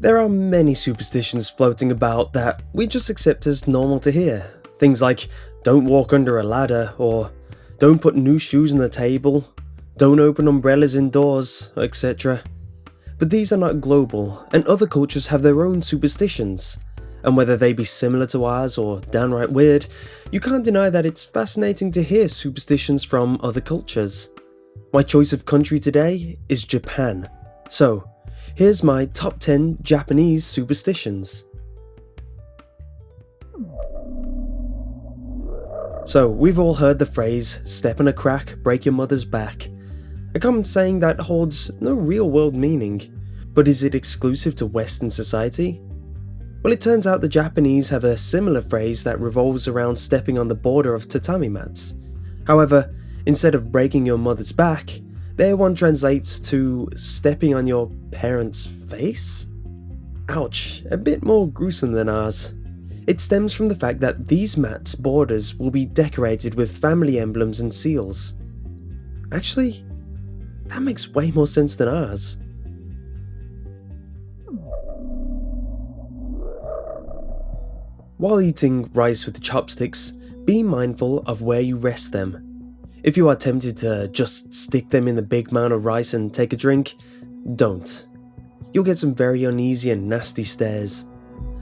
There are many superstitions floating about that we just accept as normal to hear. Things like don't walk under a ladder, or don't put new shoes on the table, don't open umbrellas indoors, etc. But these are not global, and other cultures have their own superstitions. And whether they be similar to ours or downright weird, you can't deny that it's fascinating to hear superstitions from other cultures. My choice of country today is Japan. So, here's my top 10 Japanese superstitions. So, we've all heard the phrase, step on a crack, break your mother's back. A common saying that holds no real world meaning, but is it exclusive to Western society? Well, it turns out the Japanese have a similar phrase that revolves around stepping on the border of tatami mats. However, instead of breaking your mother's back, their one translates to stepping on your parents' face? Ouch, a bit more gruesome than ours. It stems from the fact that these mats' borders will be decorated with family emblems and seals. Actually, that makes way more sense than ours. While eating rice with chopsticks, be mindful of where you rest them. If you are tempted to just stick them in the big mound of rice and take a drink, don't. You'll get some very uneasy and nasty stares.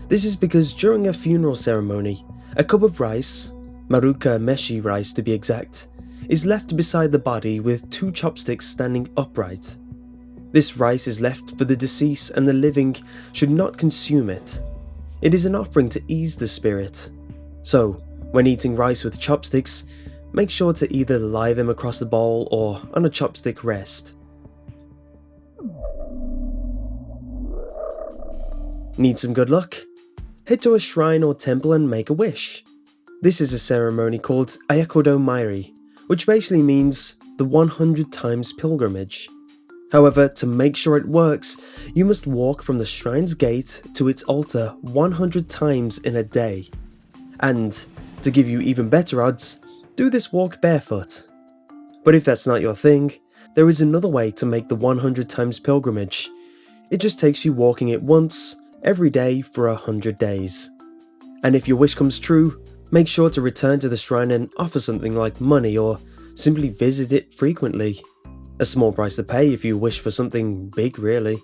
This is because during a funeral ceremony, a cup of rice, maruka meshi rice to be exact, is left beside the body with two chopsticks standing upright. This rice is left for the deceased and the living should not consume it. It is an offering to ease the spirit. So, when eating rice with chopsticks, make sure to either lie them across the bowl or on a chopstick rest. Need some good luck? Head to a shrine or temple and make a wish. This is a ceremony called Ayakodo Mairi, which basically means the 100 times pilgrimage. However, to make sure it works, you must walk from the shrine's gate to its altar 100 times in a day. And, to give you even better odds, do this walk barefoot. But if that's not your thing, there is another way to make the 100 times pilgrimage. It just takes you walking it once, every day for 100 days. And if your wish comes true, make sure to return to the shrine and offer something like money or simply visit it frequently. A small price to pay if you wish for something big, really.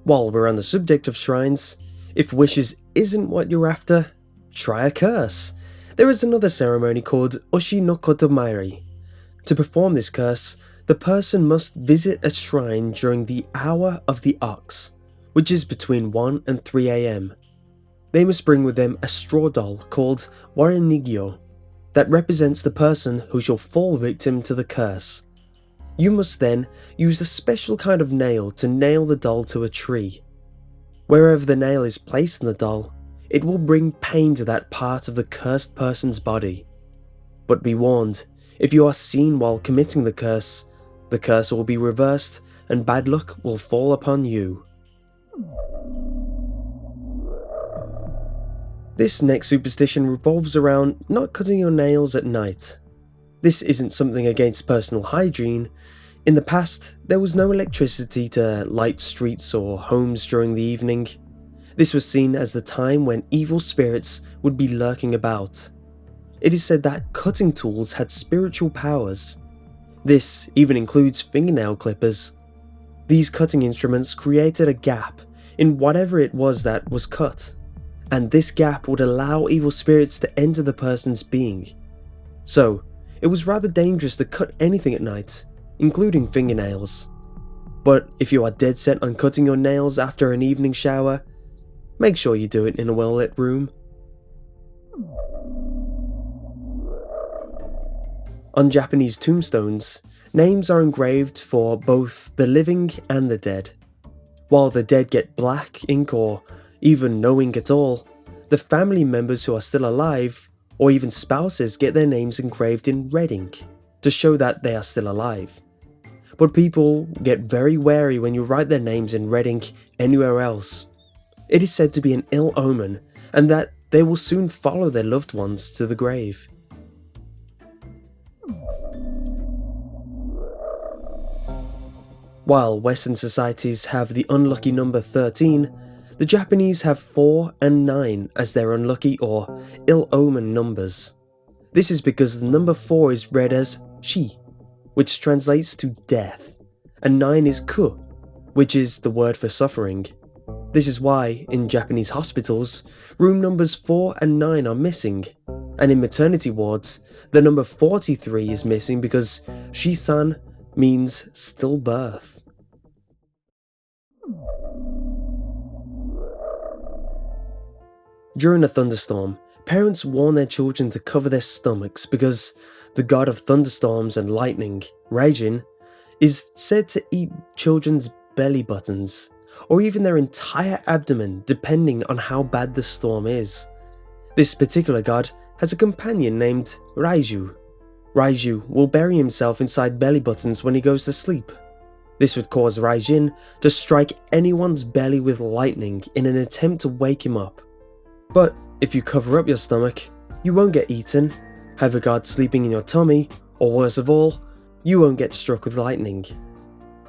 While we're on the subject of shrines, if wishes isn't what you're after, try a curse. There is another ceremony called Oshi no Koto Mairi. To perform this curse, the person must visit a shrine during the hour of the ox, which is between 1 and 3 AM. They must bring with them a straw doll called Warenigyo that represents the person who shall fall victim to the curse. You must then use a special kind of nail to nail the doll to a tree. Wherever the nail is placed in the doll, it will bring pain to that part of the cursed person's body. But be warned, if you are seen while committing the curse will be reversed and bad luck will fall upon you. This next superstition revolves around not cutting your nails at night. This isn't something against personal hygiene. In the past, there was no electricity to light streets or homes during the evening. This was seen as the time when evil spirits would be lurking about. It is said that cutting tools had spiritual powers. This even includes fingernail clippers. These cutting instruments created a gap in whatever it was that was cut, and this gap would allow evil spirits to enter the person's being. So, it was rather dangerous to cut anything at night, including fingernails. But if you are dead set on cutting your nails after an evening shower, make sure you do it in a well-lit room. On Japanese tombstones, names are engraved for both the living and the dead. While the dead get black ink or even no ink at all, the family members who are still alive, or even spouses, get their names engraved in red ink to show that they are still alive. But people get very wary when you write their names in red ink anywhere else. It is said to be an ill omen and that they will soon follow their loved ones to the grave. While Western societies have the unlucky number 13, the Japanese have 4 and 9 as their unlucky or ill-omened numbers. This is because the number 4 is read as shi, which translates to death, and 9 is ku, which is the word for suffering. This is why, in Japanese hospitals, room numbers 4 and 9 are missing, and in maternity wards, the number 43 is missing because shi-san means stillbirth. During a thunderstorm, parents warn their children to cover their stomachs because the god of thunderstorms and lightning, Raijin, is said to eat children's belly buttons, or even their entire abdomen depending on how bad the storm is. This particular god has a companion named Raiju. Raiju will bury himself inside belly buttons when he goes to sleep. This would cause Raijin to strike anyone's belly with lightning in an attempt to wake him up. But if you cover up your stomach, you won't get eaten, have a god sleeping in your tummy, or worse of all, you won't get struck with lightning.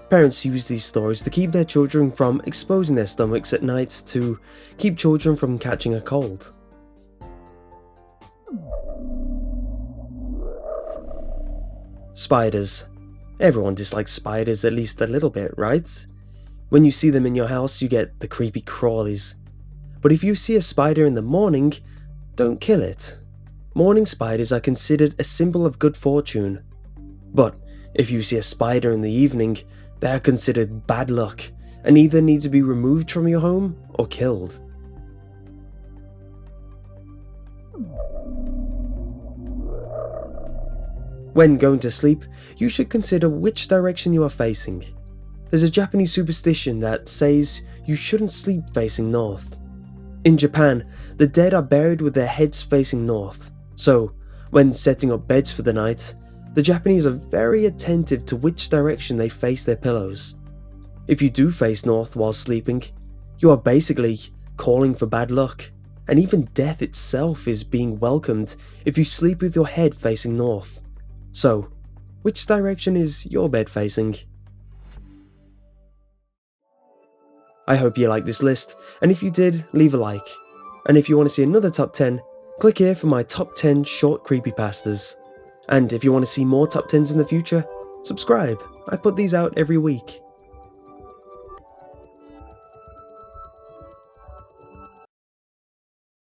Parents use these stories to keep their children from exposing their stomachs at night to keep children from catching a cold. Spiders. Everyone dislikes spiders at least a little bit, right? When you see them in your house, you get the creepy crawlies. But if you see a spider in the morning, don't kill it. Morning spiders are considered a symbol of good fortune. But if you see a spider in the evening, they are considered bad luck and either need to be removed from your home or killed. When going to sleep, you should consider which direction you are facing. There's a Japanese superstition that says you shouldn't sleep facing north. In Japan, the dead are buried with their heads facing north, so when setting up beds for the night, the Japanese are very attentive to which direction they face their pillows. If you do face north while sleeping, you are basically calling for bad luck, and even death itself is being welcomed if you sleep with your head facing north. So, which direction is your bed facing? I hope you liked this list, and if you did, leave a like. And if you want to see another top 10, click here for my top 10 short creepypastas. And if you want to see more top 10s in the future, subscribe. I put these out every week.